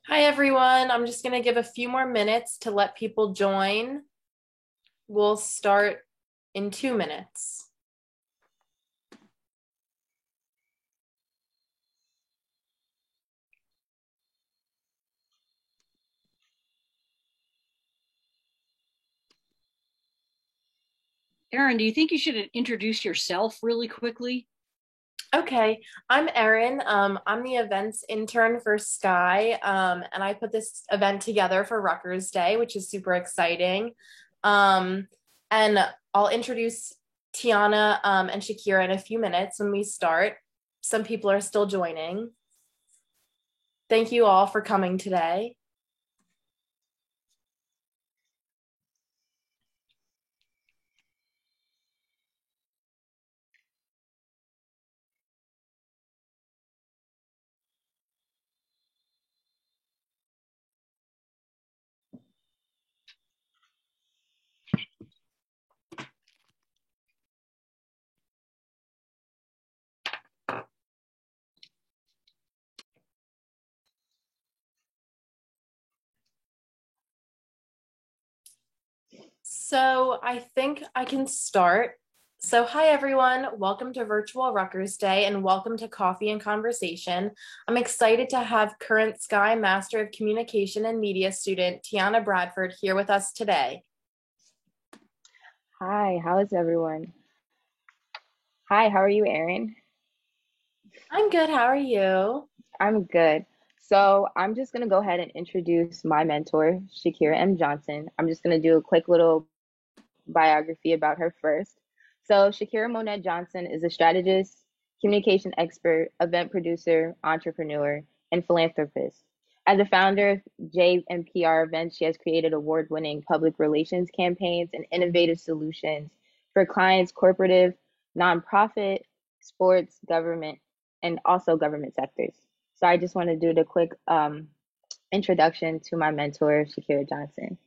Hi, everyone. I'm just going to give a few more minutes to let people join. We'll start in 2 minutes. Erin, do you think you should introduce yourself really quickly? Okay, I'm Erin. I'm the events intern for Sky, and I put this event together for Rutgers Day, which is super exciting. Um, and I'll introduce Tiana, and Shakira in a few minutes when we start. Some people are still joining. Thank you all for coming today. So I think I can start. So, hi everyone. Welcome to Virtual Rutgers Day and welcome to Coffee and Conversation. I'm excited to have current Sky Master of Communication and Media student Tiana Bradford here with us today. Hi, how is everyone? Hi, how are you, Erin? I'm good. How are you? I'm good. So I'm just gonna go ahead and introduce my mentor, Shakira M. Johnson. I'm just gonna do a quick little biography about her first. So Shakira Monette Johnson is a strategist, communication expert, event producer, entrepreneur, and philanthropist. As a founder of JMPR Events, she has created award-winning public relations campaigns and innovative solutions for clients, corporative, nonprofit, sports, government, and also government sectors. So I just want to do the quick introduction to my mentor, Shakira Johnson.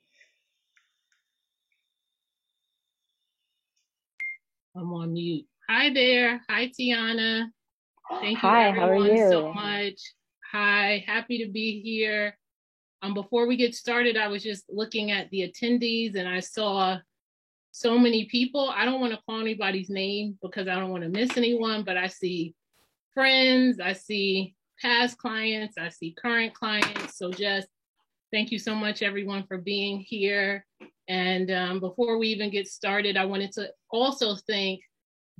I'm on mute. Hi there. Hi, Tiana. Thank you, Hi, how are everyone, so you? much. Hi, happy to be here. Before we get started, I was just looking at the attendees and I saw so many people. I don't want to call anybody's name because I don't want to miss anyone, but I see friends, I see past clients, I see current clients. So just thank you so much, everyone, for being here. And before we even get started, I wanted to also thank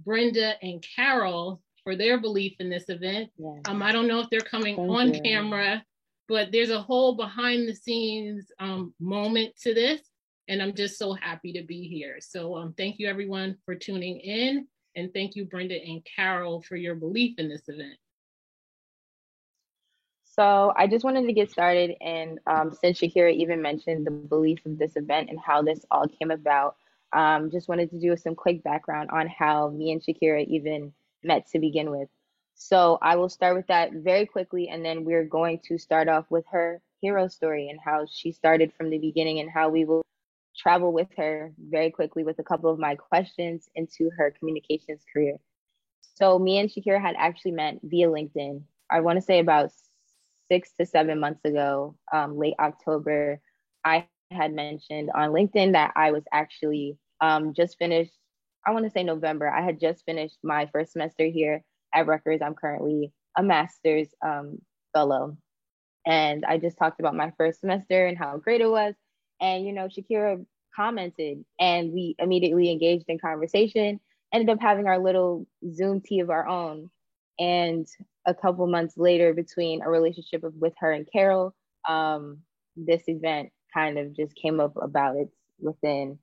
Brenda and Carol for their belief in this event. Yeah, I don't know if they're coming thank on you. camera, but there's a whole behind the scenes moment to this. And I'm just so happy to be here. So thank you, everyone, for tuning in. And thank you, Brenda and Carol, for your belief in this event. So I just wanted to get started, and since Shakira even mentioned the belief of this event and how this all came about, just wanted to do some quick background on how me and Shakira even met to begin with. So I will start with that very quickly, and then we're going to start off with her hero story and how she started from the beginning and how we will travel with her very quickly with a couple of my questions into her communications career. So me and Shakira had actually met via LinkedIn. I want to say about 6 to 7 months ago, late October. I had mentioned on LinkedIn that I was actually just finished. I want to say November. I had just finished my first semester here at Rutgers. I'm currently a master's fellow, and I just talked about my first semester and how great it was. And Shakira commented, and we immediately engaged in conversation. Ended up having our little Zoom tea of our own, and a couple months later, between a relationship with her and Carol, this event kind of just came up about it within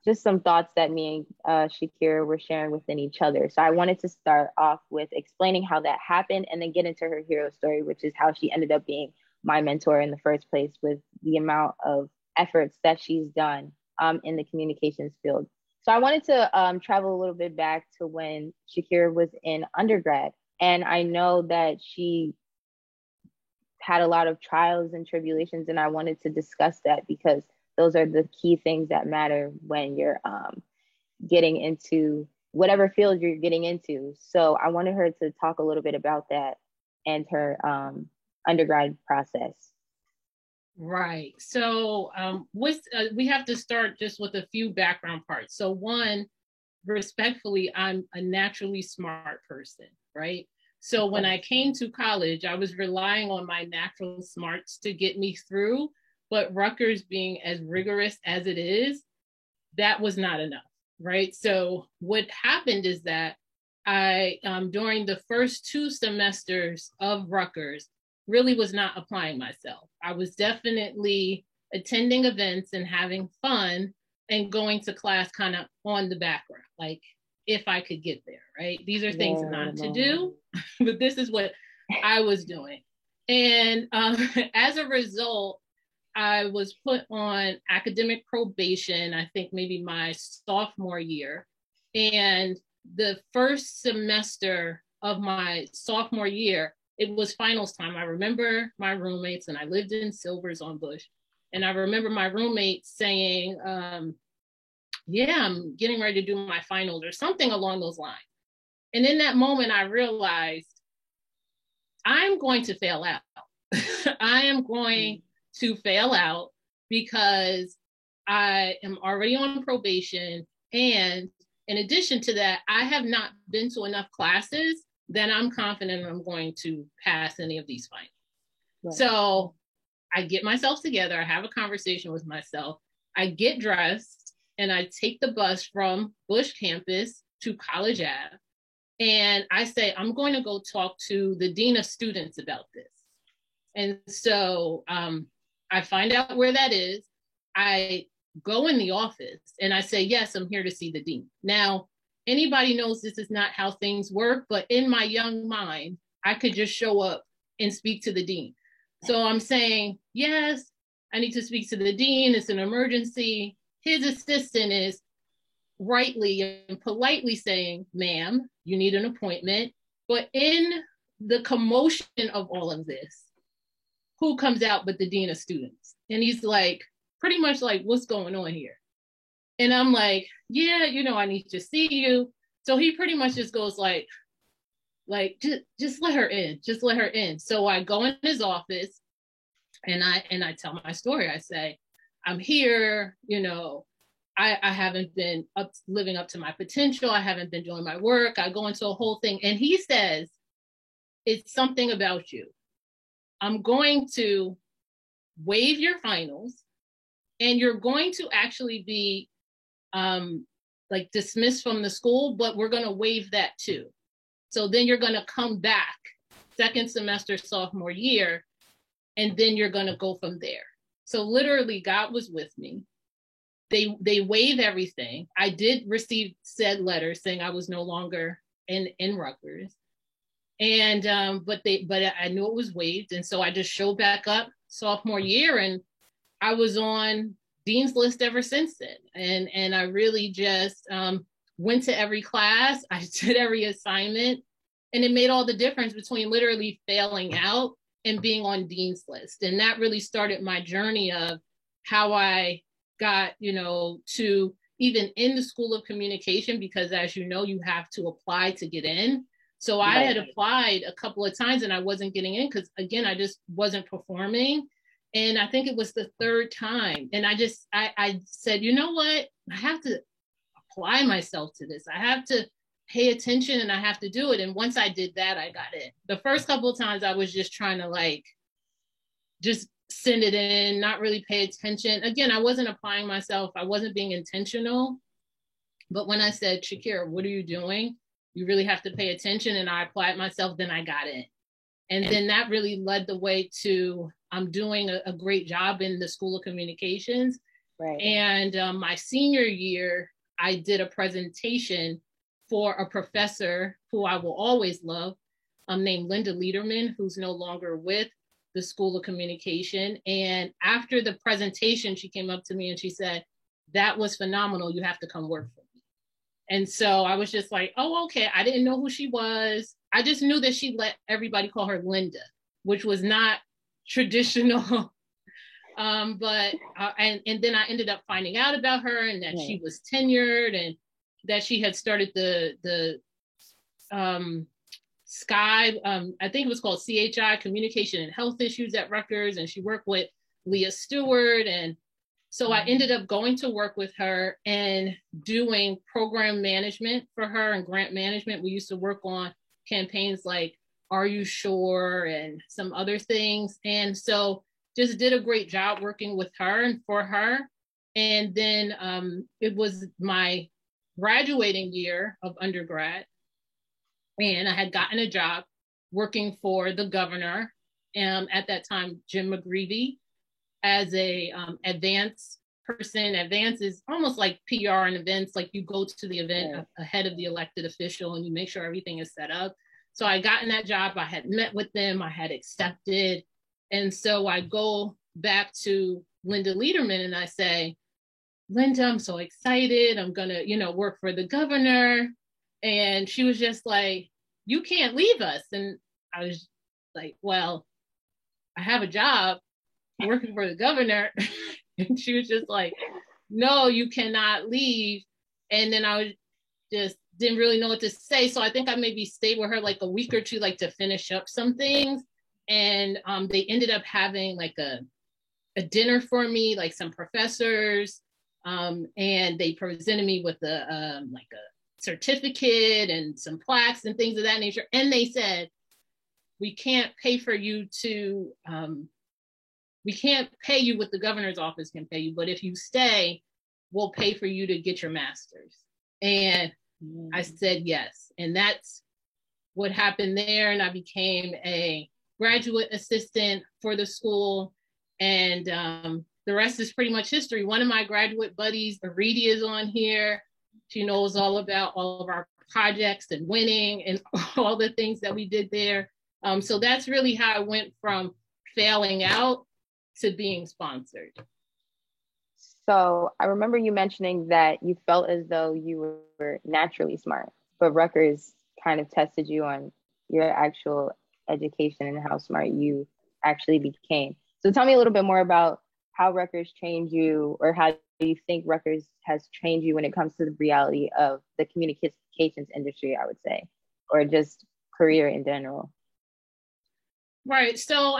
just some thoughts that me and Shakira were sharing within each other. So I wanted to start off with explaining how that happened and then get into her hero story, which is how she ended up being my mentor in the first place with the amount of efforts that she's done in the communications field. So I wanted to travel a little bit back to when Shakira was in undergrad. And I know that she had a lot of trials and tribulations, and I wanted to discuss that because those are the key things that matter when you're getting into whatever field you're getting into. So I wanted her to talk a little bit about that and her undergrad process. Right. So we have to start just with a few background parts. So one, respectfully, I'm a naturally smart person, right? So when I came to college, I was relying on my natural smarts to get me through, but Rutgers being as rigorous as it is, that was not enough, right? So what happened is that I, during the first 2 semesters of Rutgers, really was not applying myself. I was definitely attending events and having fun and going to class kind of on the background, like if I could get there, right? These are things not to do, but this is what I was doing. And as a result, I was put on academic probation, I think maybe my sophomore year. And the first semester of my sophomore year, it was finals time. I remember my roommates, and I lived in Silvers on Bush. And I remember my roommate saying, yeah, I'm getting ready to do my finals or something along those lines. And in that moment, I realized I'm going to fail out. I am going to fail out because I am already on probation. And in addition to that, I have not been to enough classes that I'm confident I'm going to pass any of these finals. Right. So I get myself together. I have a conversation with myself. I get dressed and I take the bus from Bush campus to College Ave. And I say, I'm going to go talk to the dean of students about this. And so I find out where that is. I go in the office and I say, yes, I'm here to see the dean. Now, anybody knows this is not how things work, but in my young mind, I could just show up and speak to the dean. So I'm saying, yes, I need to speak to the dean. It's an emergency. His assistant is rightly and politely saying, ma'am, you need an appointment. But in the commotion of all of this, who comes out but the dean of students? And he's like, pretty much like, what's going on here? And I'm like, yeah, I need to see you. So he pretty much just goes like just let her in, just let her in. So I go in his office and I tell my story. I say, I'm here, I haven't been living up to my potential. I haven't been doing my work. I go into a whole thing. And he says, it's something about you. I'm going to waive your finals and you're going to actually be dismissed from the school, but we're going to waive that too. So then you're going to come back second semester, sophomore year, and then you're going to go from there. So literally God was with me. They waive everything. I did receive said letter saying I was no longer in Rutgers. And but I knew it was waived. And so I just showed back up sophomore year and I was on Dean's List ever since then. And I really just went to every class. I did every assignment, and it made all the difference between literally failing out and being on Dean's List. And that really started my journey of how I got, to even in the School of Communication, because as you know, you have to apply to get in. So I had applied a couple of times and I wasn't getting in because, again, I just wasn't performing. And I think it was the third time. And I said, you know what? I have to apply myself to this. I have to pay attention and I have to do it. And once I did that, I got in. The first couple of times I was just trying to just send it in, not really pay attention. Again, I wasn't applying myself. I wasn't being intentional. But when I said, Shakira, what are you doing? You really have to pay attention. And I applied myself, then I got in. And then that really led the way to I'm doing a great job in the School of Communications. Right. And my senior year, I did a presentation for a professor who I will always love, named Linda Lederman, who's no longer with the School of Communication. And after the presentation, she came up to me and she said, that was phenomenal. You have to come work for me. And so I was just like, oh, okay. I didn't know who she was. I just knew that she let everybody call her Linda, which was not traditional. And then I ended up finding out about her and that she was tenured and that she had started the SCHI, I think it was called CHI, Communication and Health Issues at Rutgers. And she worked with Leah Stewart. And so I ended up going to work with her and doing program management for her and grant management. We used to work on campaigns like Are You Sure and some other things. And so just did a great job working with her and for her. And then it was my graduating year of undergrad. And I had gotten a job working for the governor, at that time, Jim McGreevey, as a advance person. Advance is almost like PR and events, like you go to the event ahead of the elected official and you make sure everything is set up. So I got in that job, I had met with them, I had accepted. And so I go back to Linda Lederman and I say, Linda, I'm so excited. I'm gonna, work for the governor. And she was just like, you can't leave us. And I was like, well, I have a job working for the governor. And she was just like, no, you cannot leave. And then I was just didn't really know what to say. So I think I maybe stayed with her like a week or two, like to finish up some things. And they ended up having like a dinner for me, like some professors. And they presented me with like a certificate and some plaques and things of that nature. And they said, we can't pay for you to, we can't pay you what the governor's office can pay you, but if you stay, we'll pay for you to get your master's. And I said yes. And that's what happened there. And I became a graduate assistant for the school. And the rest is pretty much history. One of my graduate buddies, Aridi, is on here. She knows all about all of our projects and winning and all the things that we did there. So that's really how I went from failing out to being sponsored. So I remember you mentioning that you felt as though you were naturally smart, but Rutgers kind of tested you on your actual education and how smart you actually became. So tell me a little bit more about how Rutgers trained you, or how do you think Rutgers has trained you when it comes to the reality of the communications industry, I would say, or just career in general? Right. So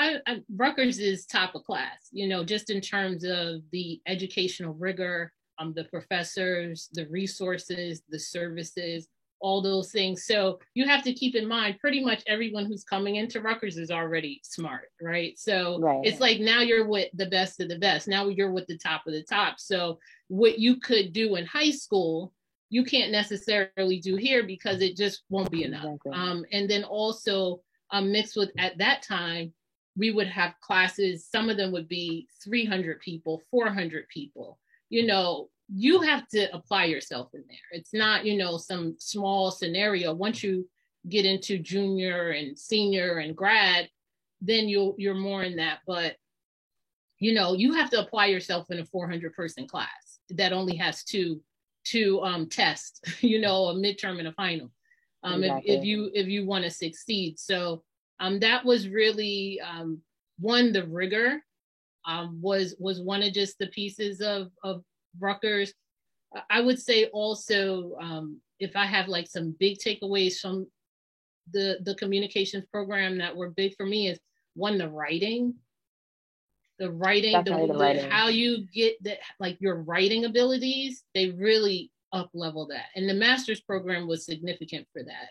Rutgers is top of class, just in terms of the educational rigor, the professors, the resources, the services, all those things. So you have to keep in mind, pretty much everyone who's coming into Rutgers is already smart, right? So It's like now you're with the best of the best. Now you're with the top of the top. So what you could do in high school, you can't necessarily do here because it just won't be enough. Exactly. And then also mixed with, at that time, we would have classes, some of them would be 300 people, 400 people. You have to apply yourself in there. It's not, some small scenario. Once you get into junior and senior and grad, then you're more in that. But, you have to apply yourself in a 400 person class that only has two tests, a midterm and a final. Exactly. if you want to succeed. So that was really the rigor was one of just the pieces of Rutgers. I would say also, if I have like some big takeaways from the communications program that were big for me, is one, the writing, how you get that, like your writing abilities, they really up level that. And the master's program was significant for that.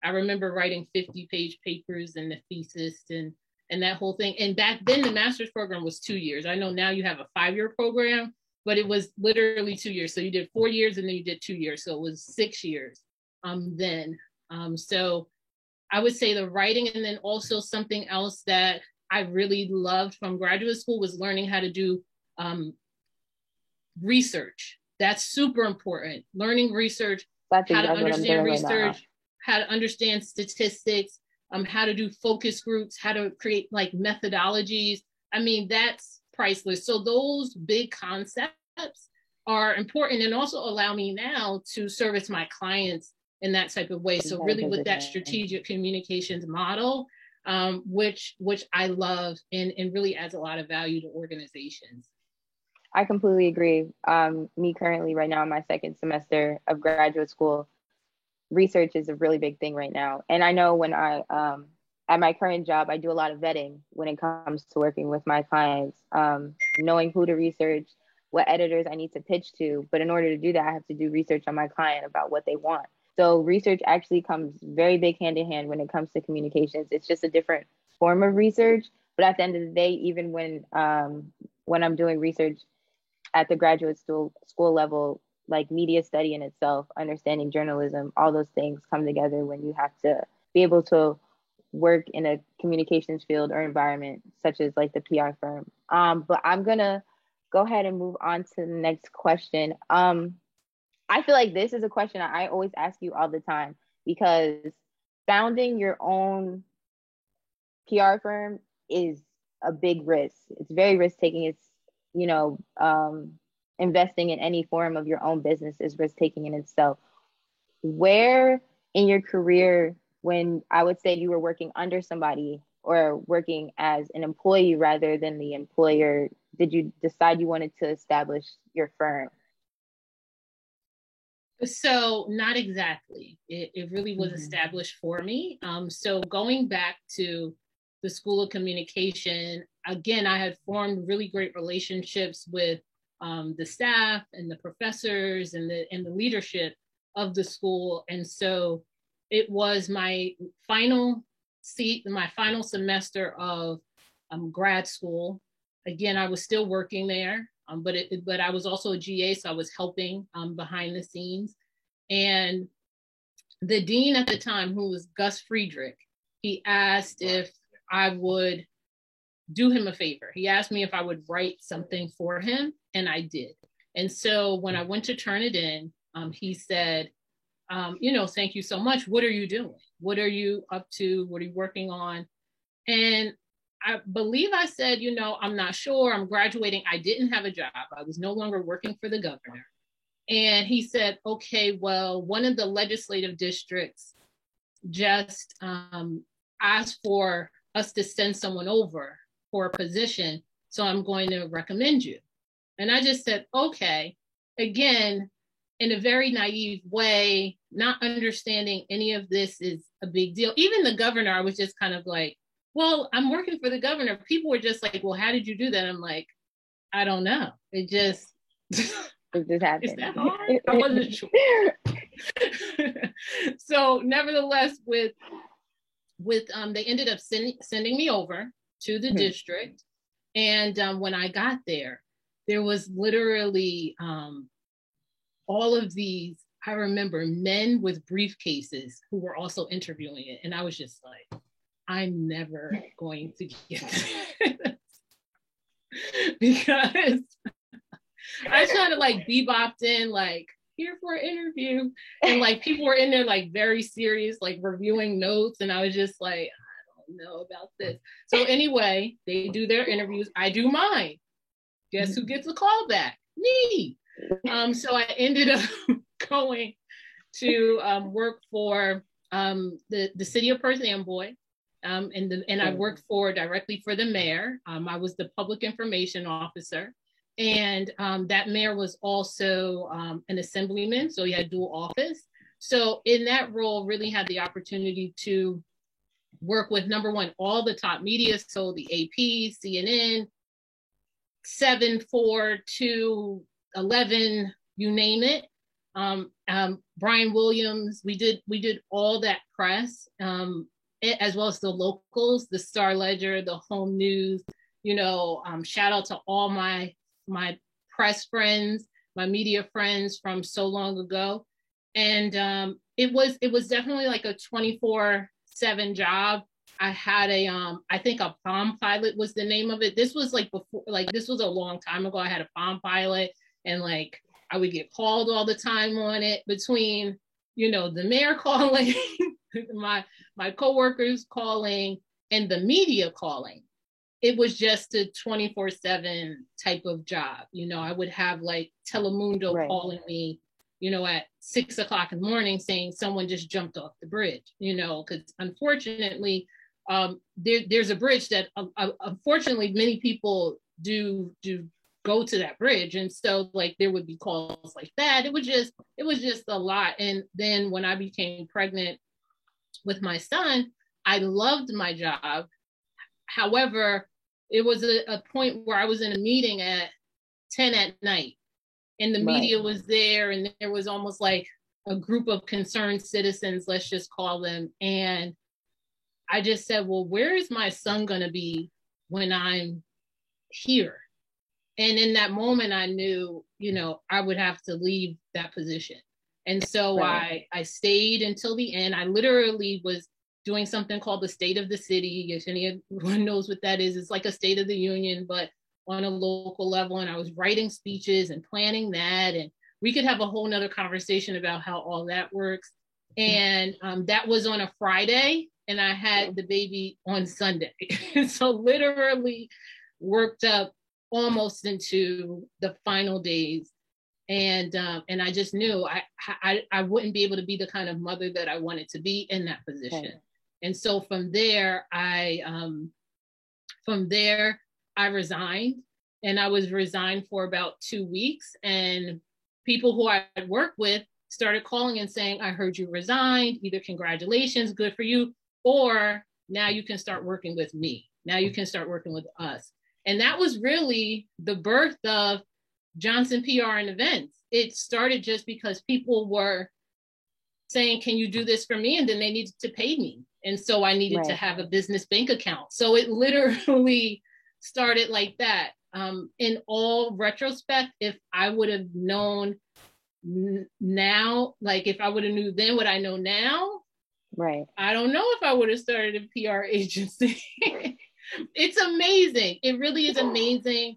I remember writing 50-page papers and the thesis and that whole thing. And back then the master's program was 2 years. I know now you have a 5-year program, but it was literally 2 years. So you did 4 years and then you did 2 years. So it was 6 years then. So I would say the writing, and then also something else that I really loved from graduate school was learning how to do research. That's super important. Learning research, how to understand research, how to understand statistics, how to do focus groups, how to create like methodologies. I mean, that's priceless. So those big concepts are important, and also allow me now to service my clients in that type of way. So really with that strategic communications model, which I love and really adds a lot of value to organizations. I completely agree. Me currently right now in my second semester of graduate school, research is a really big thing right now. And I know when I at my current job, I do a lot of vetting when it comes to working with my clients, knowing who to research, what editors I need to pitch to. But in order to do that, I have to do research on my client about what they want. So research actually comes very big hand in hand when it comes to communications. It's just a different form of research. But at the end of the day, even when I'm doing research at the graduate school level, like media study in itself, understanding journalism, all those things come together when you have to be able to work in a communications field or environment, such as like the PR firm. But I'm gonna go ahead and move on to the next question. I feel like this is a question I always ask you all the time, because founding your own PR firm is a big risk. It's very risk taking. It's, investing in any form of your own business is risk taking in itself. Where in your career, when I would say you were working under somebody or working as an employee rather than the employer, did you decide you wanted to establish your firm? So not exactly. It really was established for me. So going back to the School of Communication, again, I had formed really great relationships with the staff and the professors and the leadership of the school. And so it was my final semester of grad school. Again, I was still working there, but I was also a GA, so I was helping behind the scenes. And the dean at the time, who was Gus Friedrich, he asked if I would do him a favor. He asked me if I would write something for him, and I did. And so when I went to turn it in, he said, thank you so much. What are you doing? What are you up to? What are you working on? And I believe I said, I'm not sure. I'm graduating. I didn't have a job. I was no longer working for the governor. And he said, okay, well, one of the legislative districts just asked for us to send someone over for a position. So I'm going to recommend you. And I just said, okay, again, in a very naive way, not understanding any of this is a big deal. Even the governor, I was just kind of like, well, I'm working for the governor. People were just like, well, how did you do that? I'm like, I don't know. It just happened. Is that hard? I wasn't sure. So nevertheless, with they ended up sending me over to the district. And when I got there was literally all of these, I remember, men with briefcases who were also interviewing it. And I was just like, I'm never going to get this. Because I was trying to like bebopped in, like, here for an interview. And like people were in there like very serious, like reviewing notes. And I was just like, I don't know about this. So anyway, they do their interviews. I do mine. Guess who gets a call back? Me. So I ended up going to work for the city of Perth Amboy. And I worked directly for the mayor. I was the public information officer. And that mayor was also an assemblyman, so he had dual office. So in that role, really had the opportunity to work with, number one, all the top media, so the AP, CNN, 7, 4, 2, 11, you name it. Brian Williams, we did all that press, as well as the locals, the Star Ledger, the Home News. Shout out to all my press friends, my media friends from so long ago. And it was definitely like a 24/7 job. I had I think a Palm Pilot was the name of it. This was like before, like this was a long time ago. I had a Palm Pilot, and like I would get called all the time on it, between, the mayor calling, my coworkers calling, and the media calling. It was just a 24/7 type of job. I would have like Telemundo calling me, at 6 o'clock in the morning saying someone just jumped off the bridge, because unfortunately, there's a bridge that unfortunately many people do go to that bridge. And so like there would be calls like that. It was just a lot. And then when I became pregnant with my son, I loved my job. However, it was a point where I was in a meeting at 10 at night, and the media was there, and there was almost like a group of concerned citizens, let's just call them. And I just said, well, where is my son going to be when I'm here? And in that moment, I knew, I would have to leave that position. And so I stayed until the end. I literally was doing something called the State of the City. If anyone knows what that is, it's like a State of the Union, but on a local level. And I was writing speeches and planning that. And we could have a whole nother conversation about how all that works. And that was on a Friday, and I had the baby on Sunday. So literally worked up almost into the final days. And I just knew I wouldn't be able to be the kind of mother that I wanted to be in that position. Okay. And so from there, I resigned, and I was resigned for about 2 weeks. And people who I worked with started calling and saying, I heard you resigned, either congratulations, good for you, or now you can start working with me. Now you can start working with us. And that was really the birth of Johnson PR and Events. It started just because people were saying, can you do this for me? And then they needed to pay me. And so I needed to have a business bank account. So it literally started like that. In all retrospect, if I would have known now, like if I would have knew then what I know now, I don't know if I would have started a PR agency. It's amazing. It really is amazing.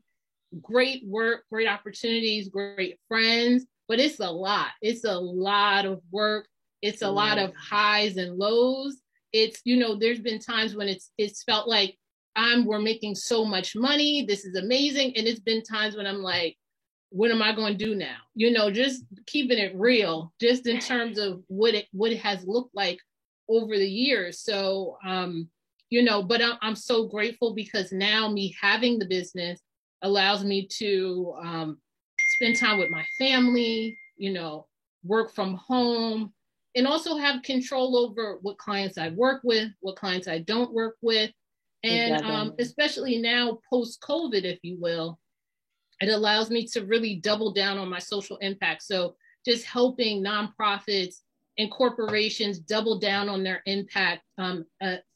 Great work, great opportunities, great friends, but it's a lot. It's a lot of work. It's a lot of highs and lows. It's, there's been times when it's felt like we're making so much money. This is amazing. And it's been times when I'm like, what am I going to do now? Just keeping it real, just in terms of what it has looked like over the years. So, but I'm so grateful because now me having the business allows me to spend time with my family, work from home, and also have control over what clients I work with, what clients I don't work with. And especially now post-COVID, if you will, it allows me to really double down on my social impact. So just helping nonprofits and corporations double down on their impact,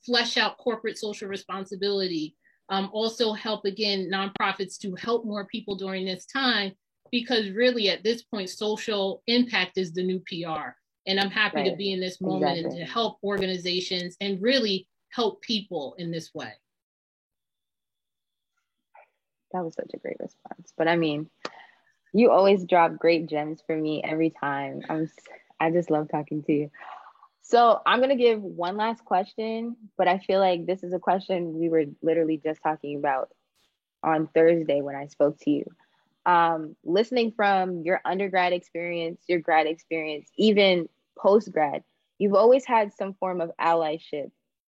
flesh out corporate social responsibility, also help, again, nonprofits to help more people during this time, because really at this point, social impact is the new PR. And I'm happy to be in this moment and to help organizations and really help people in this way. That was such a great response. But I mean, you always drop great gems for me every time. I just love talking to you. So I'm going to give one last question, but I feel like this is a question we were literally just talking about on Thursday when I spoke to you. Listening from your undergrad experience, your grad experience, even post-grad, you've always had some form of allyship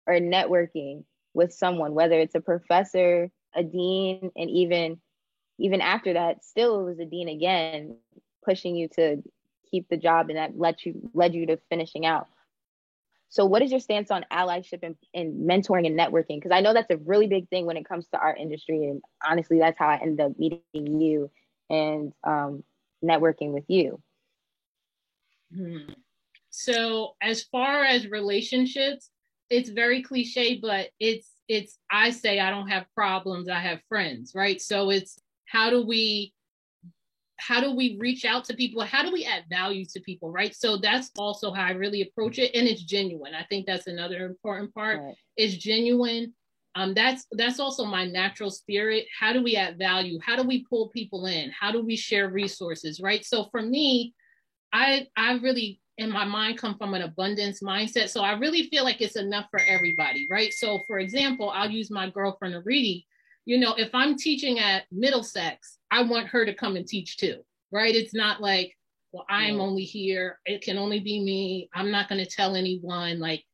or networking with someone, whether it's a professor, a dean, and even after that, still it was a dean again, pushing you to keep the job, and that led you to finishing out. So what is your stance on allyship and mentoring and networking? Because I know that's a really big thing when it comes to our industry. And honestly, that's how I ended up meeting you and networking with you. So as far as relationships, it's very cliche, but it's I say I don't have problems, I have friends, right? So it's how do we reach out to people? How do we add value to people, right? So that's also how I really approach it. And it's genuine. I think that's another important part. Right. It's genuine. That's also my natural spirit. How do we add value? How do we pull people in? How do we share resources, right? So for me, I really, in my mind, come from an abundance mindset. So I really feel like it's enough for everybody, right? So for example, I'll use my girlfriend, Aridi. If I'm teaching at Middlesex, I want her to come and teach too, right? It's not like, well, I'm only here. It can only be me. I'm not going to tell anyone. Like,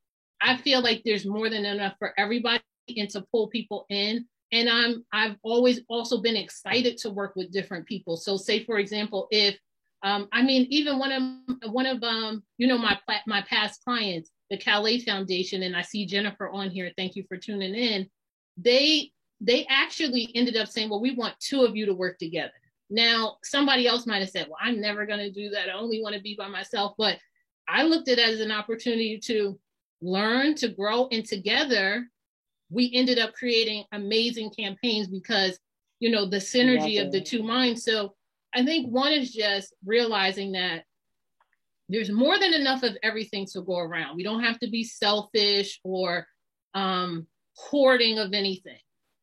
I feel like there's more than enough for everybody and to pull people in. And I've always also been excited to work with different people. So say, for example, if, even one of my past clients, the Calais Foundation, and I see Jennifer on here, thank you for tuning in, they actually ended up saying, well, we want two of you to work together. Now, somebody else might have said, well, I'm never going to do that. I only want to be by myself. But I looked at it as an opportunity to learn, to grow, and together we ended up creating amazing campaigns because, you know, the synergy of the two minds. So I think one is just realizing that there's more than enough of everything to go around. We don't have to be selfish or hoarding of anything.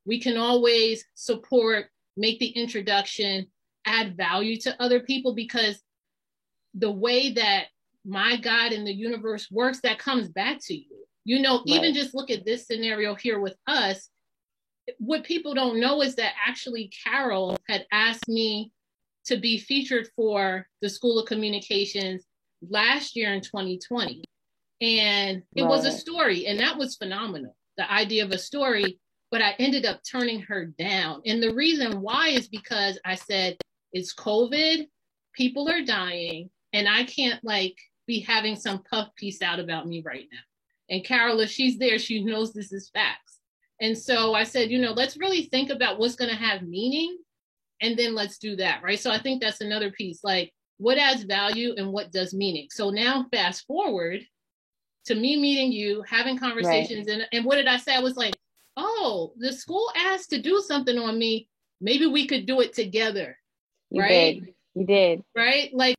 We can always support, make the introduction, add value to other people, because the way that my God and the universe works, that comes back to you. You know, even just look at this scenario here with us. What people don't know is that actually Carol had asked me to be featured for the School of Communications last year in 2020. And it was a story, and that was phenomenal, the idea of a story, but I ended up turning her down. And the reason why is because I said, it's COVID, people are dying, and I can't like be having some puff piece out about me right now. And Carol, if she's there, she knows this is facts. And so I said, you know, let's really think about what's going to have meaning, and then let's do that, right? So I think that's another piece, like what adds value and what does meaning. So now fast forward to me meeting you, having conversations, and what did I say? I was like, oh, the school asked to do something on me. Maybe we could do it together, right? You did. Right? Like,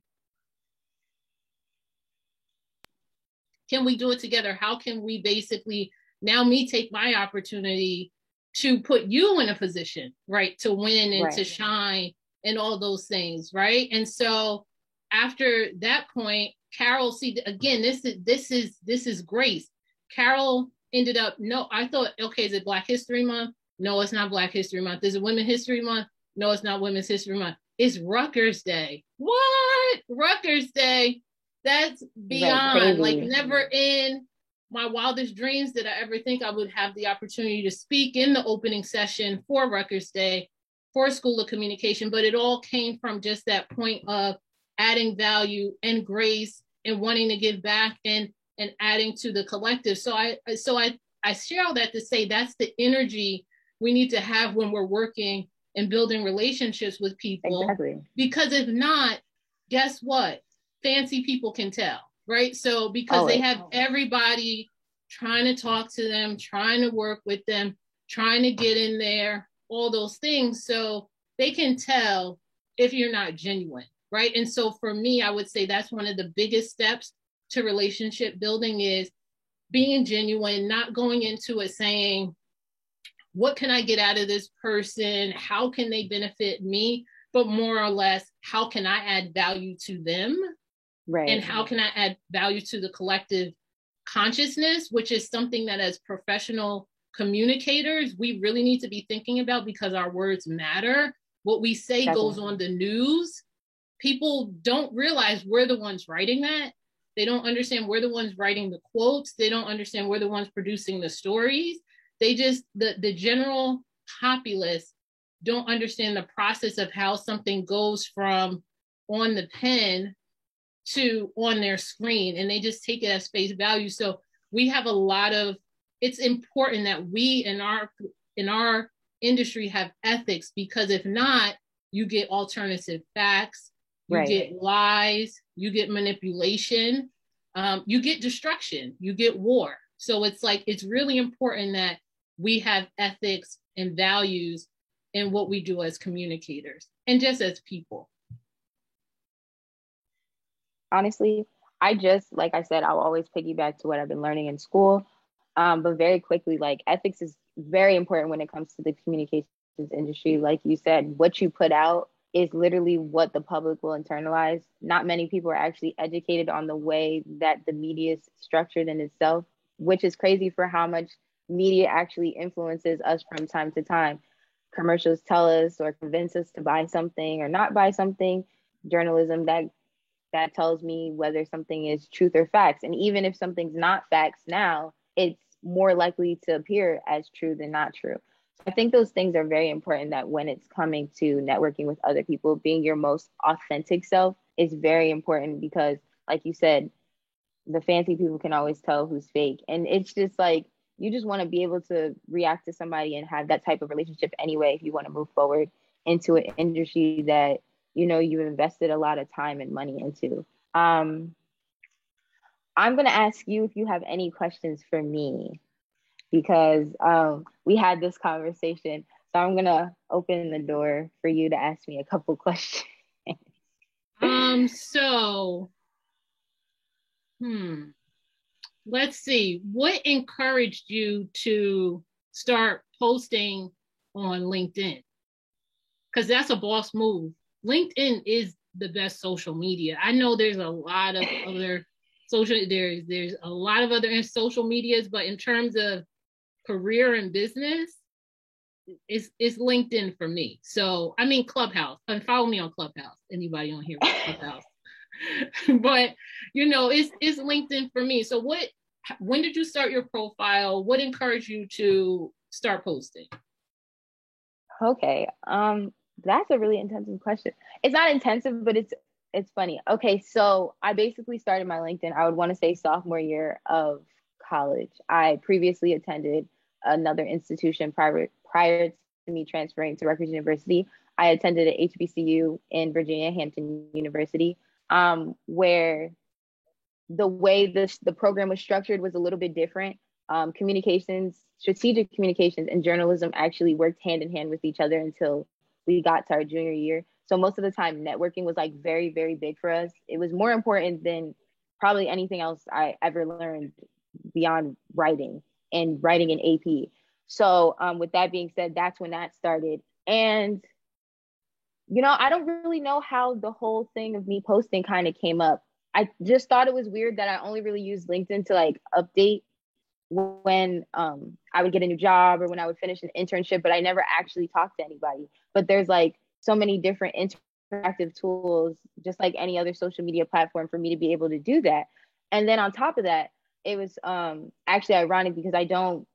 can we do it together? How can we basically now me take my opportunity to put you in a position, right, to win and to shine and all those things, right? And so after that point, Carol, see, again, this is grace. Carol ended up, no, I thought, okay, is it Black History Month? No, it's not Black History Month. Is it Women's History Month? No, it's not Women's History Month. It's Rutgers Day. What? Rutgers Day? That's beyond, like, never in my wildest dreams did I ever think I would have the opportunity to speak in the opening session for Rutgers Day, for School of Communication, but it all came from just that point of adding value and grace and wanting to give back and adding to the collective. So I share all that to say that's the energy we need to have when we're working and building relationships with people. Exactly. Because if not, guess what? Fancy people can tell, right? So because they have everybody trying to talk to them, trying to work with them, trying to get in there, all those things. So they can tell if you're not genuine, right? And so for me, I would say that's one of the biggest steps to relationship building is being genuine, not going into it saying, what can I get out of this person? How can they benefit me? But more or less, how can I add value to them? Right. And how can I add value to the collective consciousness, which is something that as professional communicators, we really need to be thinking about because our words matter. What we say goes on the news. People don't realize we're the ones writing that. They don't understand we're the ones writing the quotes. They don't understand we're the ones producing the stories. They just, the general populace don't understand the process of how something goes from on the pen to on their screen, and they just take it as face value. So we have a lot of, it's important that we in our industry have ethics, because if not, you get alternative facts, you get lies, you get manipulation, you get destruction, you get war. So it's like, it's really important that we have ethics and values in what we do as communicators and just as people. Honestly, like I said, I'll always piggyback to what I've been learning in school. But very quickly, like, ethics is very important when it comes to the communications industry. Like you said, what you put out is literally what the public will internalize. Not many people are actually educated on the way that the media is structured in itself, which is crazy for how much media actually influences us from time to time. Commercials tell us or convince us to buy something or not buy something. Journalism, that tells me whether something is truth or facts. And even if something's not facts now, it's more likely to appear as true than not true. So I think those things are very important, that when it's coming to networking with other people, being your most authentic self is very important, because like you said, the fancy people can always tell who's fake. And it's just like, you just want to be able to react to somebody and have that type of relationship anyway if you want to move forward into an industry that, you know, you've invested a lot of time and money into. I'm going to ask you if you have any questions for me, because we had this conversation. So I'm going to open the door for you to ask me a couple questions. So, let's see. What encouraged you to start posting on LinkedIn? Because that's a boss move. LinkedIn is the best social media. I know there's a lot of other there's a lot of other social medias, but in terms of career and business, it's LinkedIn for me. So I mean Clubhouse. And follow me on Clubhouse. Anybody on here with Clubhouse? But you know, it's LinkedIn for me. So when did you start your profile? What encouraged you to start posting? Okay. That's a really intensive question. It's not intensive, but it's funny. Okay, so I basically started my LinkedIn, I would want to say sophomore year of college. I previously attended another institution prior to me transferring to Rutgers University. I attended at HBCU in Virginia, Hampton University, where the way the program was structured was a little bit different. Strategic communications and journalism actually worked hand in hand with each other until we got to our junior year. So most of the time, networking was like very, very big for us. It was more important than probably anything else I ever learned beyond writing in AP. So with that being said, that's when that started. And, you know, I don't really know how the whole thing of me posting kind of came up. I just thought it was weird that I only really used LinkedIn to like update when I would get a new job or when I would finish an internship, but I never actually talked to anybody. But there's like so many different interactive tools, just like any other social media platform, for me to be able to do that. And then on top of that, it was actually ironic because I don't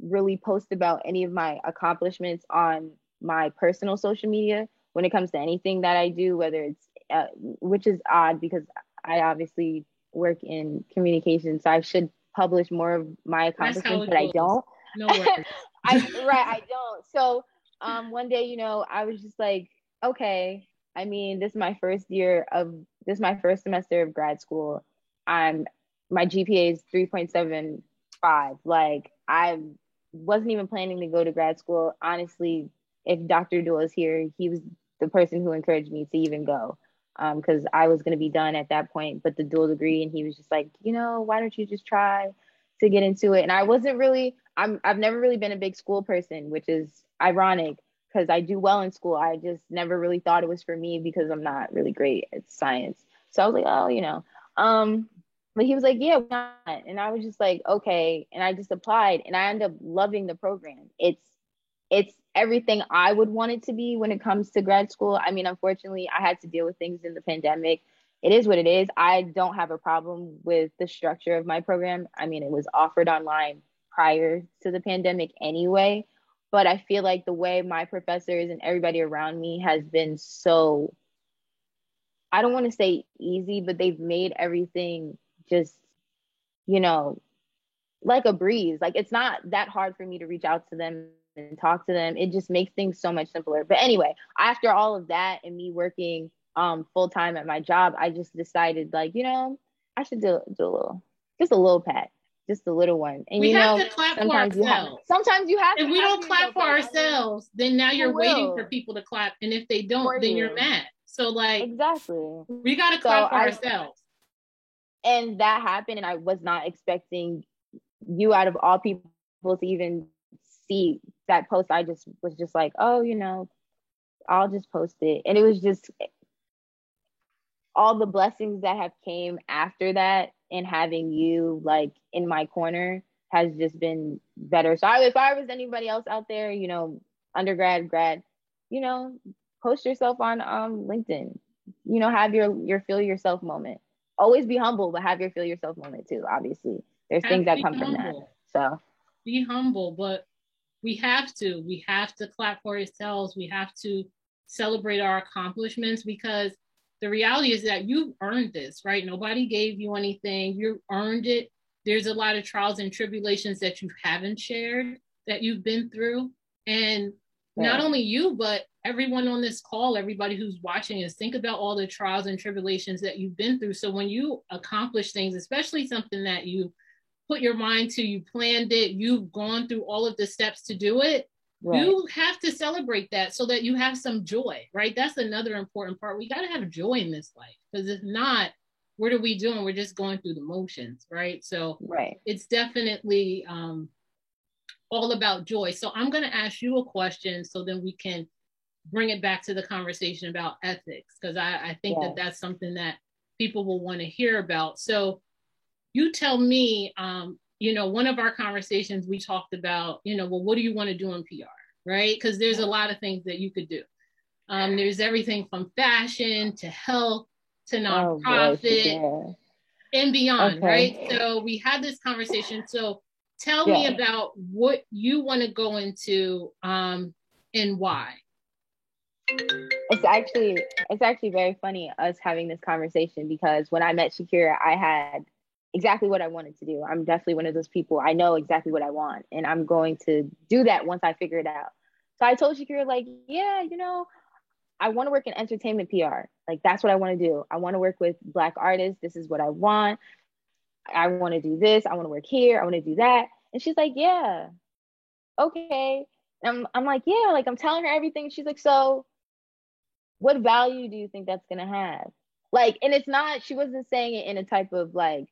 really post about any of my accomplishments on my personal social media when it comes to anything that I do, whether it's, which is odd because I obviously work in communication, so I should publish more of my accomplishments, but I don't. No worries. I don't. So one day, you know, I was just like, okay, I mean, this is my first semester of grad school. My GPA is 3.75. Like, I wasn't even planning to go to grad school. Honestly, if Dr. Duell is here, he was the person who encouraged me to even go. Because I was going to be done at that point, but the dual degree, and he was just like, you know, why don't you just try to get into it? And I wasn't really, I've never really been a big school person, which is ironic because I do well in school. I just never really thought it was for me because I'm not really great at science. So I was like, oh, you know, but he was like, yeah, why not? And I was just like, okay. And I just applied and I ended up loving the program. It's everything I would want it to be when it comes to grad school. I mean, unfortunately, I had to deal with things in the pandemic. It is what it is. I don't have a problem with the structure of my program. I mean, it was offered online prior to the pandemic anyway, but I feel like the way my professors and everybody around me has been so, I don't want to say easy, but they've made everything just, you know, like a breeze. Like, it's not that hard for me to reach out to them and talk to them. It just makes things so much simpler. But anyway, after all of that and me working full time at my job, I just decided, like, you know, I should do a little pat, just a little one. And we you have know, to clap for sometimes ourselves. Sometimes you have. If we don't clap for ourselves, then now you're waiting for people to clap, and if they don't, then you're mad. So like, exactly, we got to clap for ourselves. And that happened, and I was not expecting you, out of all people, to even see that post. I just was just like, oh, you know, I'll just post it. And it was just all the blessings that have came after that, and having you like in my corner has just been better. So if I was anybody else out there, you know, undergrad, grad, you know, post yourself on LinkedIn. You know, have your feel yourself moment. Always be humble, but have your feel yourself moment too. Obviously, there's things that come from that. So be humble, but we have to clap for ourselves. We have to celebrate our accomplishments, because the reality is that you earned this, right? Nobody gave you anything. You earned it. There's a lot of trials and tribulations that you haven't shared, that you've been through. And not only you, but everyone on this call, everybody who's watching is think about all the trials and tribulations that you've been through. So when you accomplish things, especially something that you put your mind to, you planned it, you've gone through all of the steps to do it, you have to celebrate that so that you have some joy, right? That's another important part. We got to have joy in this life, because if not, what are we doing? We're just going through the motions, right? So it's definitely all about joy. So I'm going to ask you a question so then we can bring it back to the conversation about ethics, because I think that that's something that people will want to hear about. So you tell me, one of our conversations we talked about, well, what do you want to do in PR, right? Because there's a lot of things that you could do. There's everything from fashion to health to nonprofit and beyond, right? So we had this conversation. So tell me about what you want to go into and why. It's actually very funny us having this conversation, because when I met Shakira, I had exactly what I wanted to do. I'm definitely one of those people. I know exactly what I want, and I'm going to do that once I figure it out. So I told Shakira, like, I want to work in entertainment PR. Like, that's what I want to do. I want to work with Black artists. This is what I want. I want to do this. I want to work here. I want to do that. And she's like, yeah, okay. And I'm like, yeah, like I'm telling her everything. She's like, so what value do you think that's going to have? Like, and it's not, she wasn't saying it in a type of like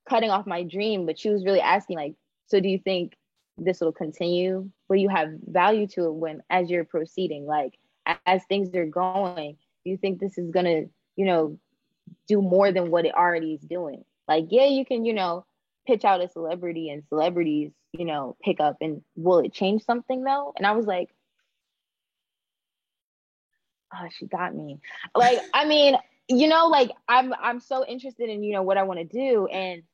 cutting off my dream, but she was really asking like, so do you think this will continue? Will you have value to it when, as you're proceeding, like as things are going, do you think this is going to, do more than what it already is doing? Like, yeah, you can, pitch out a celebrity and celebrities, pick up, and will it change something though? And I was like, oh, she got me. Like, I mean, like I'm so interested in, what I want to do. And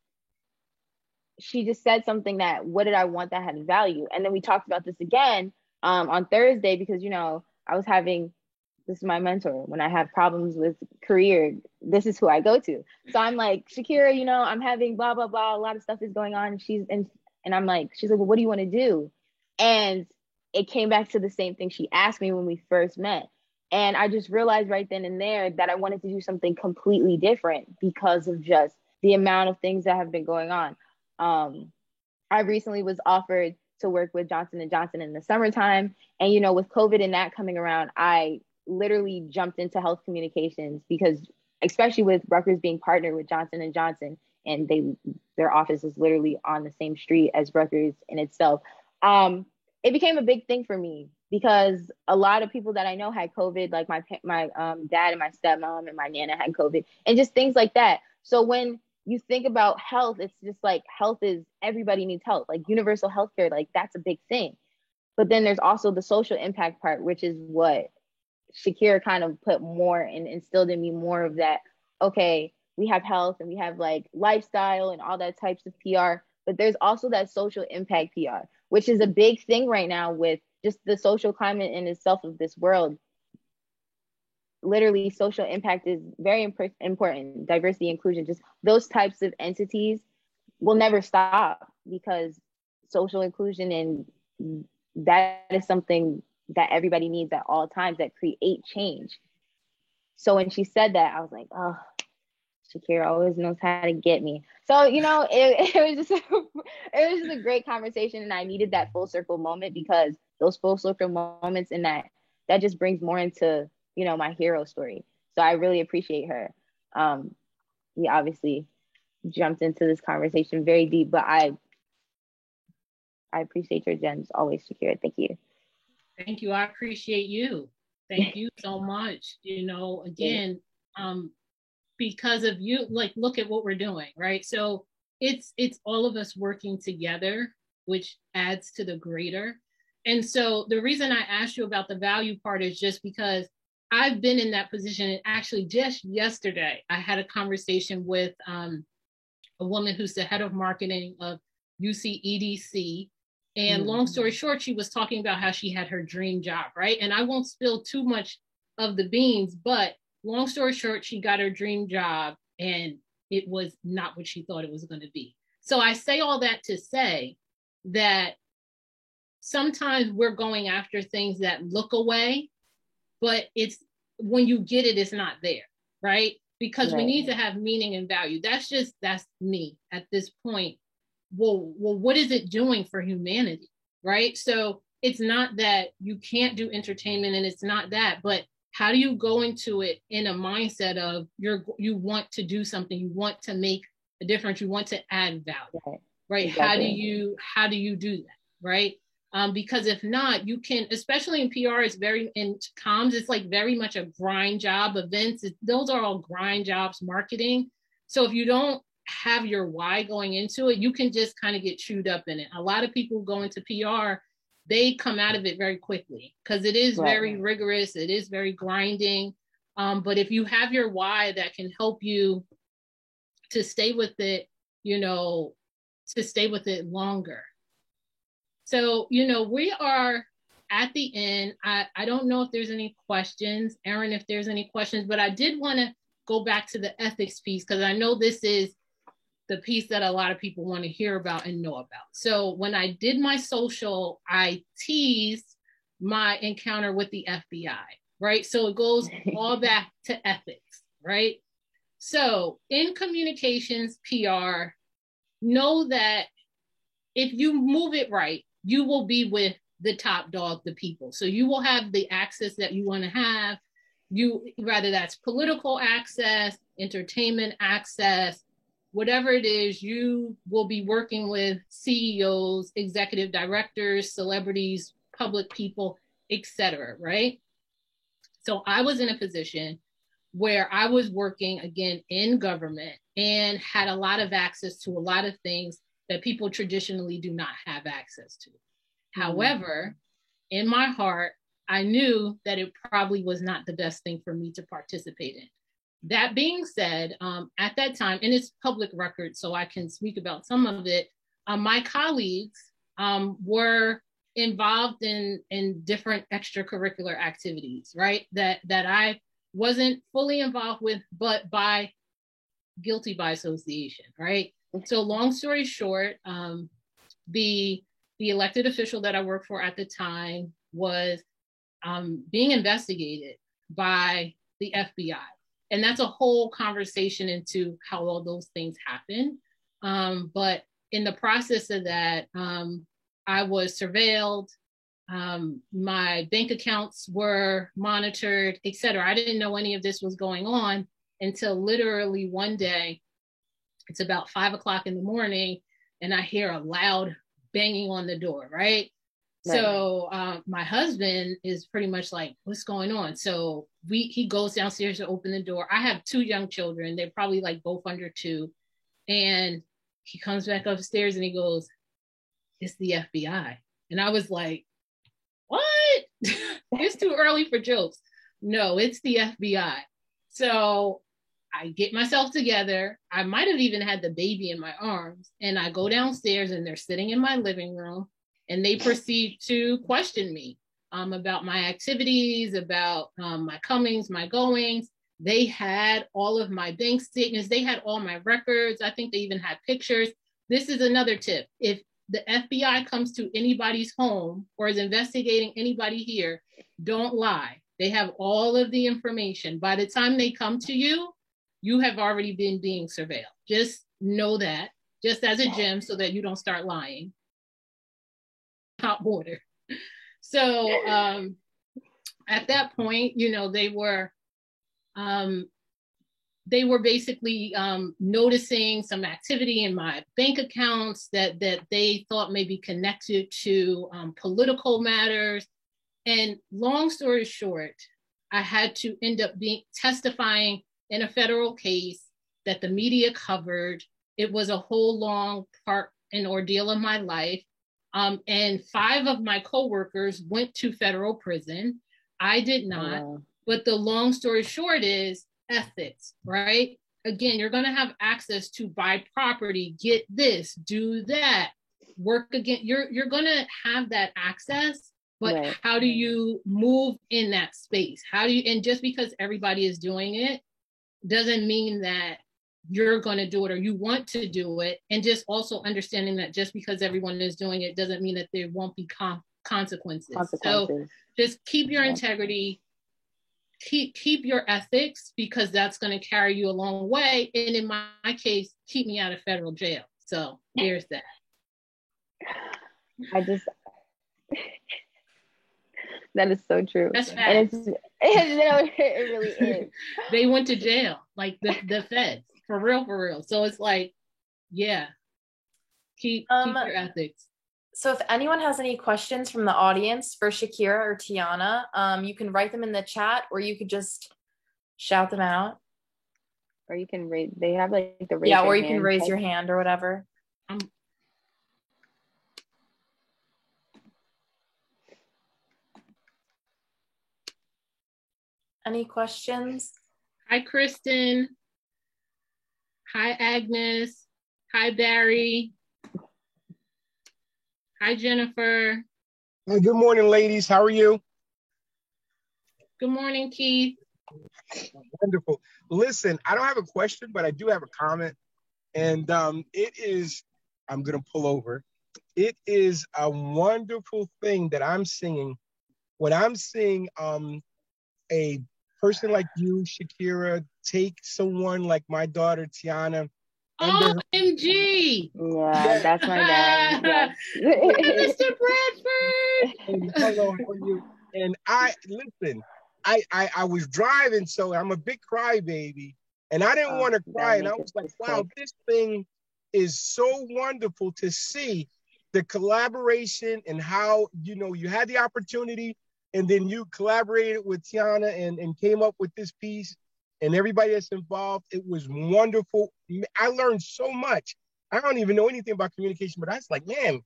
she just said something that, what did I want that had value? And then we talked about this again on Thursday, because, I was having, this is my mentor. When I have problems with career, this is who I go to. So I'm like, Shakira, I'm having blah, blah, blah. A lot of stuff is going on. And I'm like, she's like, well, what do you want to do? And it came back to the same thing she asked me when we first met. And I just realized right then and there that I wanted to do something completely different because of just the amount of things that have been going on. I recently was offered to work with Johnson & Johnson in the summertime. And, with COVID and that coming around, I literally jumped into health communications, because especially with Rutgers being partnered with Johnson & Johnson, and their office is literally on the same street as Rutgers in itself. It became a big thing for me, because a lot of people that I know had COVID, like my dad and my stepmom and my nana had COVID, and just things like that. So when you think about health, it's just like health is, everybody needs health, like universal healthcare, like that's a big thing. But then there's also the social impact part, which is what Shakira kind of put more and instilled in me more of that. Okay, we have health and we have like lifestyle and all that types of PR, but there's also that social impact PR, which is a big thing right now with just the social climate in itself of this world. Literally, social impact is very important. Diversity, inclusion, just those types of entities will never stop, because social inclusion, and that is something that everybody needs at all times, that create change. So when she said that, I was like, oh, Shakira always knows how to get me. So, it was just a great conversation, and I needed that full circle moment, because those full circle moments, and that just brings more into, my hero story. So I really appreciate her. We obviously jumped into this conversation very deep, but I appreciate your gems always, Shakira. Thank you. Thank you. I appreciate you. Thank you so much. Again, because of you, like, look at what we're doing, right? So it's all of us working together, which adds to the greater. And so the reason I asked you about the value part is just because I've been in that position. And actually just yesterday, I had a conversation with a woman who's the head of marketing of UC EDC. And long story short, she was talking about how she had her dream job, right? And I won't spill too much of the beans, but long story short, she got her dream job and it was not what she thought it was going to be. So I say all that to say that sometimes we're going after things that look away, but it's when you get it, it's not there, right? Because we need to have meaning and value. That's me at this point. Well, what is it doing for humanity, right? So it's not that you can't do entertainment, and it's not that, but how do you go into it in a mindset of you want to do something, you want to make a difference, you want to add value, right? Exactly. How do you do that, right? Because if not, you can, especially in PR, in comms, it's like very much a grind job. Events, those are all grind jobs, marketing. So if you don't have your why going into it, you can just kind of get chewed up in it. A lot of people go into PR, they come out of it very quickly because it is very rigorous. It is very grinding. But if you have your why that can help you to stay with it, to stay with it longer. So, we are at the end. I don't know if there's any questions, Erin, if there's any questions, but I did want to go back to the ethics piece because I know this is the piece that a lot of people want to hear about and know about. So when I did my social, I teased my encounter with the FBI, right? So it goes all back to ethics, right? So in communications, PR, know that if you move it right, you will be with the top dog, the people. So you will have the access that you want to have. Whether that's political access, entertainment access, whatever it is, you will be working with CEOs, executive directors, celebrities, public people, etc., right? So I was in a position where I was working, again, in government and had a lot of access to a lot of things that people traditionally do not have access to. However, in my heart, I knew that it probably was not the best thing for me to participate in. That being said, at that time, and it's public record, so I can speak about some of it, my colleagues were involved in different extracurricular activities, right? That I wasn't fully involved with, but guilty by association, right? So long story short, the elected official that I worked for at the time was being investigated by the FBI. And that's a whole conversation into how all those things happen. But in the process of that, I was surveilled. My bank accounts were monitored, et cetera. I didn't know any of this was going on until literally one day, it's about 5 o'clock in the morning, and I hear a loud banging on the door, right? So my husband is pretty much like, what's going on? So he goes downstairs to open the door. I have 2 young children. They're probably like both under 2. And he comes back upstairs and he goes, it's the FBI. And I was like, what? It's too early for jokes. No, it's the FBI. So I get myself together. I might have even had the baby in my arms. And I go downstairs and they're sitting in my living room. And they proceed to question me about my activities, about my comings, my goings. They had all of my bank statements. They had all my records. I think they even had pictures. This is another tip. If the FBI comes to anybody's home or is investigating anybody here, don't lie. They have all of the information. By the time they come to you, you have already been being surveilled. Just know that, just as a gem, so that you don't start lying. Hot water. So at that point, they were basically noticing some activity in my bank accounts that they thought may be connected to political matters. And long story short, I had to end up testifying in a federal case that the media covered. It was a whole long part and ordeal of my life. And 5 of my coworkers went to federal prison. I did not. But the long story short is ethics, right? Again, you're going to have access to buy property, get this, do that, work again. You're going to have that access. but Right. how do you move in that space? How do you, and just because everybody is doing it doesn't mean that you're going to do it or you want to do it. And just also understanding that just because everyone is doing it doesn't mean that there won't be consequences. So just keep your integrity, keep your ethics, because that's going to carry you a long way. And in my case, keep me out of federal jail. So there's that. That is so true. That's facts. And it really is. They went to jail, like the feds, for real. So it's like, yeah, keep your ethics. So if anyone has any questions from the audience for Shakira or Tiana, you can write them in the chat, or you could just shout them out. Or you can raise, they have like the raise or you can raise your hand or whatever. Any questions? Hi, Kristen. Hi, Agnes. Hi, Barry. Hi, Jennifer. Hey, good morning, ladies. How are you? Good morning, Keith. Wonderful. Listen, I don't have a question, but I do have a comment. And it is, I'm going to pull over. It is a wonderful thing that I'm singing when I'm seeing a person like you, Shakira, take someone like my daughter, Tiana. OMG! Yeah, that's my dad. Yes. Mr. Bradford! And hello, how are you? And I was driving, so I'm a big crybaby, and I didn't want to cry, and I was like, wow, this thing is so wonderful to see the collaboration and how, you had the opportunity, and then you collaborated with Tiana and came up with this piece, and everybody that's involved. It was wonderful. I learned so much. I don't even know anything about communication, but I was like, man,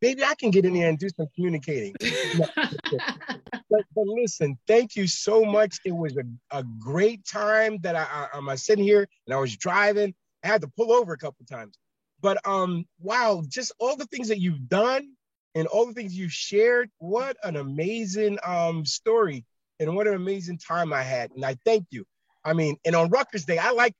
maybe I can get in there and do some communicating. But listen, thank you so much. It was a great time that I'm sitting here and I was driving. I had to pull over a couple times. But wow, just all the things that you've done and all the things you've shared. What an amazing story, and what an amazing time I had. And I thank you. I mean, and on Rutgers Day, I like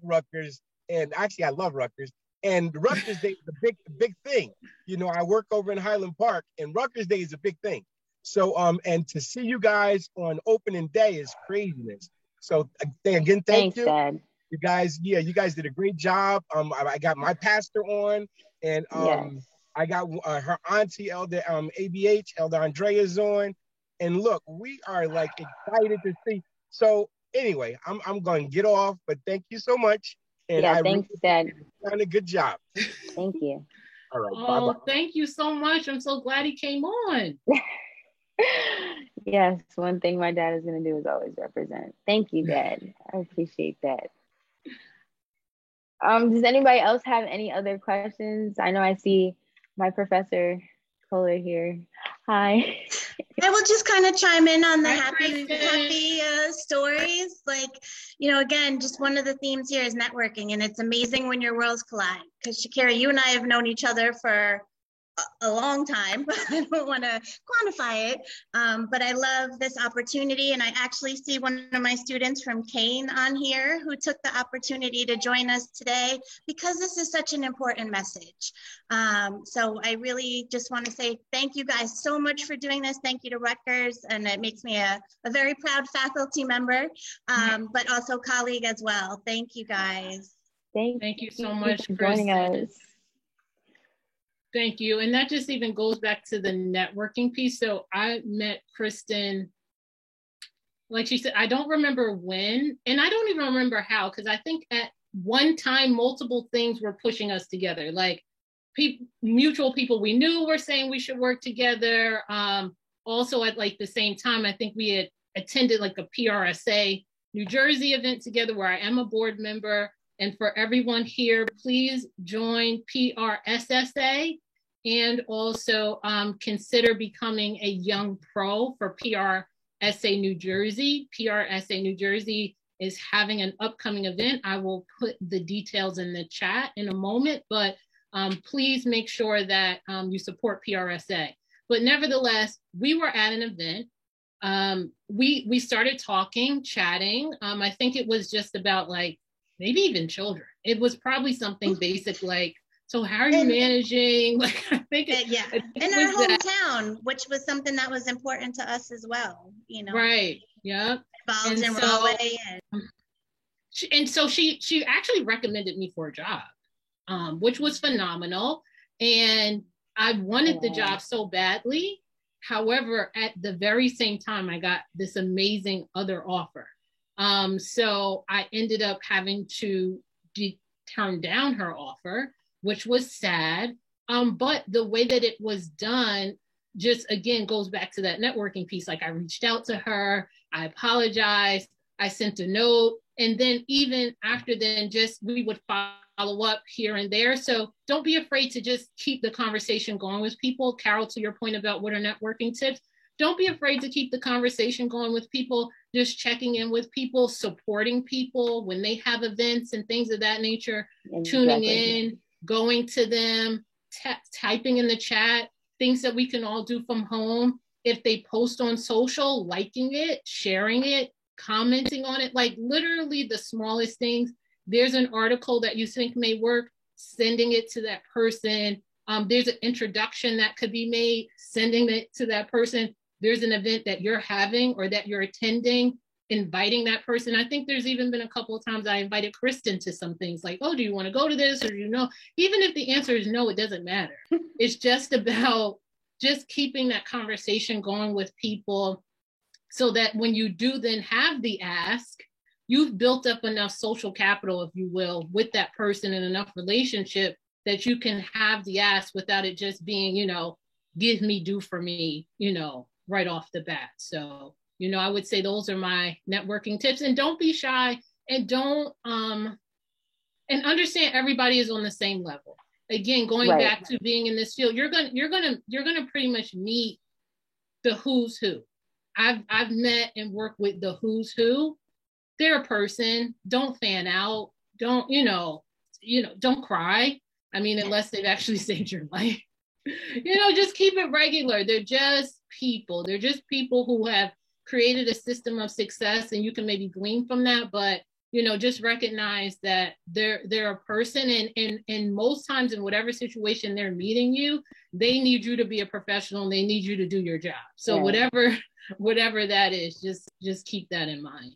Rutgers, and actually I love Rutgers. And Rutgers Day is a big thing. I work over in Highland Park, and Rutgers Day is a big thing. So, and to see you guys on opening day is craziness. So again, thank you. Dad. You guys did a great job. I got my pastor on, and yes. I got her auntie, Elder ABH, Elder Andrea's on. And look, we are like excited to see. So anyway, I'm going to get off, but thank you so much. And thanks, Dad. You've done a good job. Thank you. All right. Oh, bye-bye. Thank you so much. I'm so glad he came on. Yes, one thing my dad is going to do is always represent. Thank you, Dad. I appreciate that. Does anybody else have any other questions? I know I see my Professor Kohler here. Hi. I will just kind of chime in on the happy stories. Like, again, just one of the themes here is networking, and it's amazing when your worlds collide. Because Shakira, you and I have known each other for a long time, but I don't want to quantify it. But I love this opportunity, and I actually see one of my students from Kane on here who took the opportunity to join us today because this is such an important message. So I really just want to say thank you guys so much for doing this. Thank you to Rutgers, and it makes me a very proud faculty member, but also colleague as well. Thank you guys. Thank you so much for joining us. Thank you. And that just even goes back to the networking piece. So I met Kristen, like she said, I don't remember when, and I don't even remember how, because I think at one time, multiple things were pushing us together. Like mutual people we knew were saying we should work together. Also at like the same time, I think we had attended like a PRSA New Jersey event together where I am a board member. And for everyone here, please join PRSSA and also consider becoming a young pro for PRSA New Jersey. PRSA New Jersey is having an upcoming event. I will put the details in the chat in a moment, but please make sure that you support PRSA. But nevertheless, we were at an event. We started talking, chatting. I think it was just about like maybe even children. It was probably something basic like, so how are you managing? Like I think yeah, in our hometown, which was something that was important to us as well. You know, right? Yeah. Involved in Raleigh, and so she actually recommended me for a job, which was phenomenal. And I wanted the job so badly. However, at the very same time, I got this amazing other offer. So I ended up having to turn down her offer, which was sad. But the way that it was done just, again, goes back to that networking piece. Like I reached out to her, I apologized, I sent a note. And then even after then, just we would follow up here and there. So don't be afraid to just keep the conversation going with people. Carol, to your point about what are networking tips, don't be afraid to keep the conversation going with people, just checking in with people, supporting people when they have events and things of that nature, tuning in, going to them, typing in the chat, things that we can all do from home. If they post on social, liking it, sharing it, commenting on it, like literally the smallest things. There's an article that you think may work, sending it to that person. There's an introduction that could be made, sending it to that person. There's an event that you're having or that you're attending, inviting that person. I think there's even been a couple of times I invited Kristen to some things like, oh, do you want to go to this? Or do you know? Even if the answer is no, it doesn't matter. It's just about just keeping that conversation going with people so that when you do then have the ask, you've built up enough social capital, if you will, with that person and enough relationship that you can have the ask without it just being, you know, give me, do for me, you know, right off the bat. So, you know, I would say those are my networking tips. And don't be shy, and don't, and understand everybody is on the same level. Again, going back to being in this field, you're gonna pretty much meet the who's who. I've met and worked with the who's who. They're a person. Don't fan out. Don't, don't cry. I mean, unless they've actually saved your life. Just keep it regular. They're just people. They're just people who have created a system of success, and you can maybe glean from that. But, just recognize that they're a person, and most times in whatever situation they're meeting you, they need you to be a professional and they need you to do your job. So whatever that is, just keep that in mind.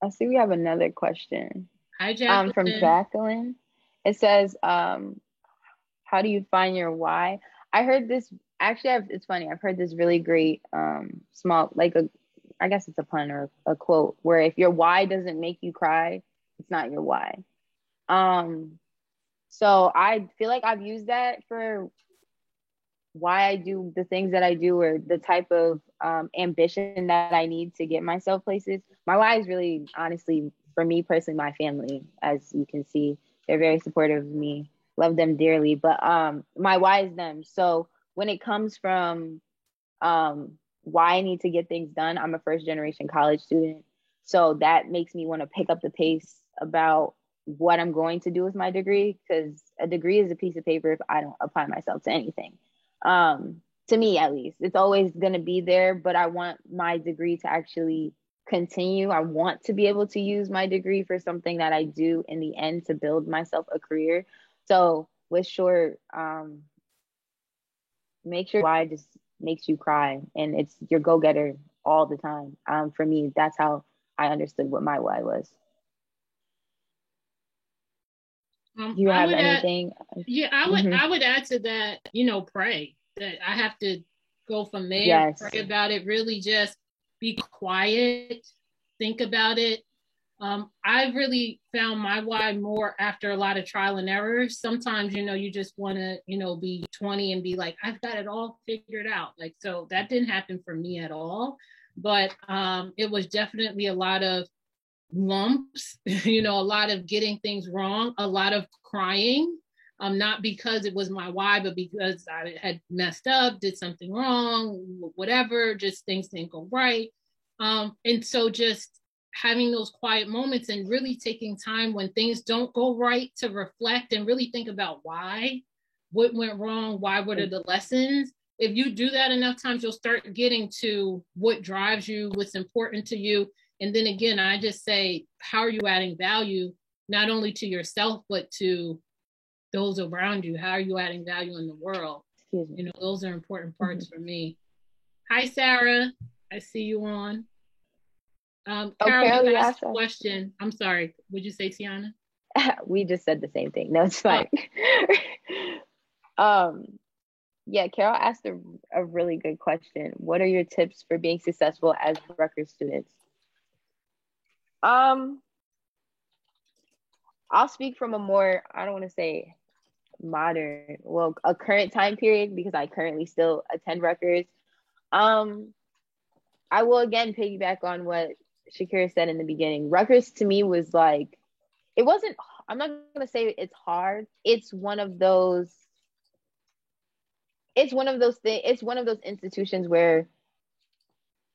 I see we have another question. Hi, Jacqueline. From Jacqueline. It says, how do you find your why? I heard this, actually, it's funny. I've heard this really great small, I guess it's a pun or a quote, where if your why doesn't make you cry, it's not your why. So I feel like I've used that for why I do the things that I do, or the type of ambition that I need to get myself places. My why is really, honestly, for me personally, my family. As you can see, they're very supportive of me, love them dearly, but my why is them. So when it comes from why I need to get things done, I'm a first generation college student. So that makes me want to pick up the pace about what I'm going to do with my degree, because a degree is a piece of paper if I don't apply myself to anything. To me, at least, it's always going to be there, but I want my degree to actually continue. I want to be able to use my degree for something that I do in the end to build myself a career. So with short, make sure why just makes you cry, and it's your go-getter all the time. For me, that's how I understood what my why was. You have anything? I would add to that, pray. That I have to go from there. Yes. Pray about it. Really just be quiet. Think about it. I've really found my why more after a lot of trial and error. Sometimes, you just want to, be 20 and be like, I've got it all figured out. So that didn't happen for me at all. But it was definitely a lot of lumps, a lot of getting things wrong, a lot of crying, not because it was my why, but because I had messed up, did something wrong, whatever, just things didn't go right. And so just having those quiet moments and really taking time when things don't go right to reflect and really think about why, what went wrong, what are the lessons, if you do that enough times, you'll start getting to what drives you, what's important to you. And then again, I just say, how are you adding value, not only to yourself, but to those around you? How are you adding value in the world? You know, those are important parts for me. Hi, Sarah. I see you on. Carol, you asked a question. I'm sorry. Would you say, Tiana? We just said the same thing. No, it's fine. Yeah, Carol asked a really good question. What are your tips for being successful as Rutgers students? I'll speak from a more, I don't want to say modern, well, a current time period, because I currently still attend Rutgers. I will again piggyback on what Shakira said in the beginning. Rutgers to me was like, it wasn't, I'm not going to say it's hard. It's one of those institutions where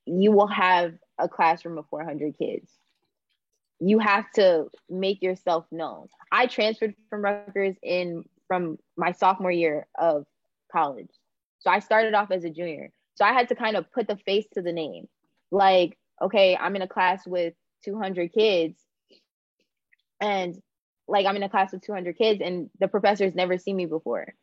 you will have a classroom of 400 kids. You have to make yourself known. I transferred from Rutgers from my sophomore year of college. So I started off as a junior. So I had to kind of put the face to the name. Like, okay, I'm in a class with 200 kids. And like, I'm in a class with 200 kids and the professors never seen me before.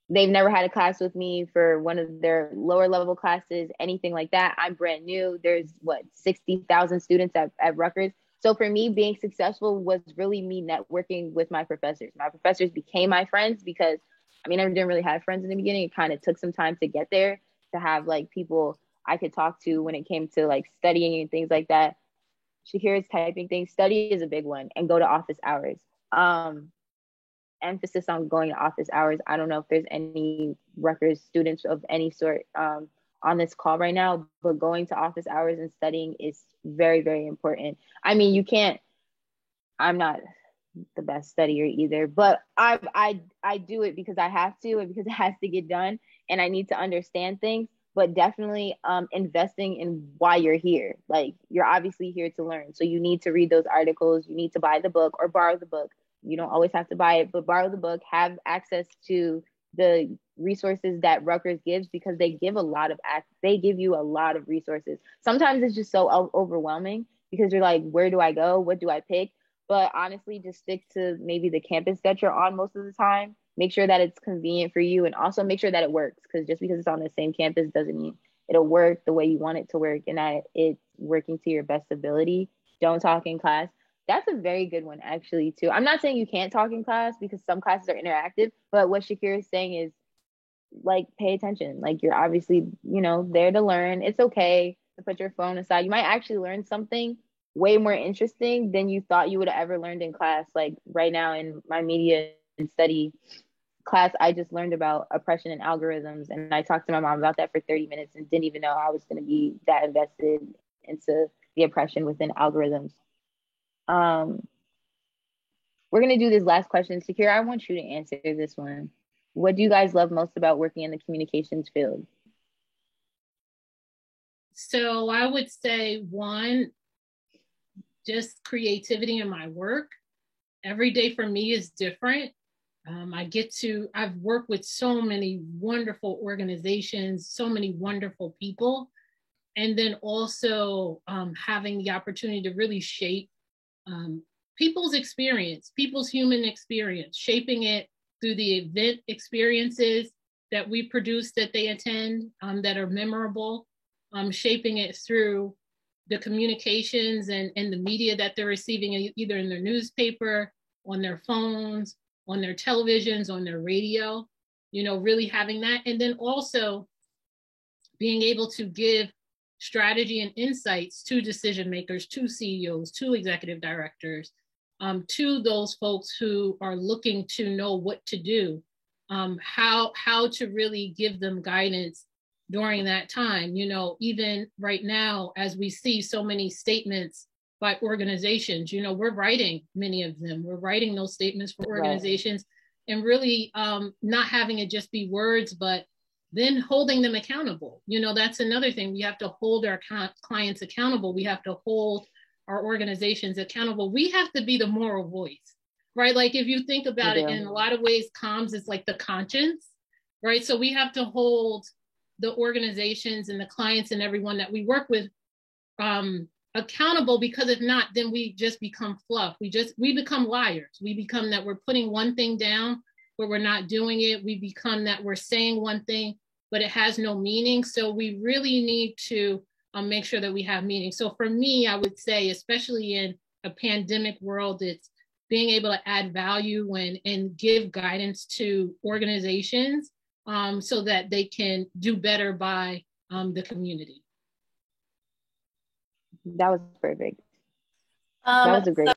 They've never had a class with me for one of their lower level classes, anything like that. I'm brand new. There's 60,000 students at Rutgers. So for me, being successful was really me networking with my professors. My professors became my friends because, I mean, I didn't really have friends in the beginning. It kind of took some time to get there, to have like people I could talk to when it came to like studying and things like that. Shakira's typing things. Study is a big one, and go to office hours. Emphasis on going to office hours. I don't know if there's any Rutgers students of any sort on this call right now, but going to office hours and studying is very, very important. I mean, I'm not the best studier either, but I do it because I have to and because it has to get done and I need to understand things, but definitely investing in why you're here. Like, you're obviously here to learn. So you need to read those articles, you need to buy the book or borrow the book. You don't always have to buy it, but borrow the book, have access to the resources that Rutgers gives, because they give you a lot of resources. Sometimes it's just so overwhelming because you're like, where do I go? What do I pick? But honestly, just stick to maybe the campus that you're on most of the time. Make sure that it's convenient for you, and also make sure that it works, because just because it's on the same campus doesn't mean it'll work the way you want it to work and that it's working to your best ability. Don't talk in class. That's a very good one, actually, too. I'm not saying you can't talk in class because some classes are interactive, but what Shakira is saying is, like, pay attention. Like, you're obviously, there to learn. It's okay to put your phone aside. You might actually learn something way more interesting than you thought you would have ever learned in class. Like, right now in my media and study class, I just learned about oppression and algorithms, and I talked to my mom about that for 30 minutes and didn't even know I was going to be that invested into the oppression within algorithms. We're going to do this last question. Shakira, I want you to answer this one. What do you guys love most about working in the communications field? So I would say, one, just creativity in my work. Every day for me is different. I've worked with so many wonderful organizations, so many wonderful people. And then also having the opportunity to really shape people's experience, people's human experience, shaping it through the event experiences that we produce, that they attend, that are memorable, shaping it through the communications and the media that they're receiving, either in their newspaper, on their phones, on their televisions, on their radio, really having that. And then also being able to give strategy and insights to decision makers, to CEOs, to executive directors, to those folks who are looking to know what to do, how to really give them guidance during that time. Even right now, as we see so many statements by organizations, we're writing many of them. We're writing those statements for organizations, right. And really not having it just be words, but then holding them accountable. That's another thing. We have to hold our clients accountable. We have to hold our organizations accountable. We have to be the moral voice, right? Like, if you think about it, in a lot of ways, comms is like the conscience, right? So we have to hold the organizations and the clients and everyone that we work with accountable, because if not, then we just become fluff. We become liars. We become that we're putting one thing down where we're not doing it. We become that we're saying one thing, but it has no meaning. So we really need to make sure that we have meaning. So for me, I would say, especially in a pandemic world, it's being able to add value and give guidance to organizations so that they can do better by the community. That was perfect. That was a great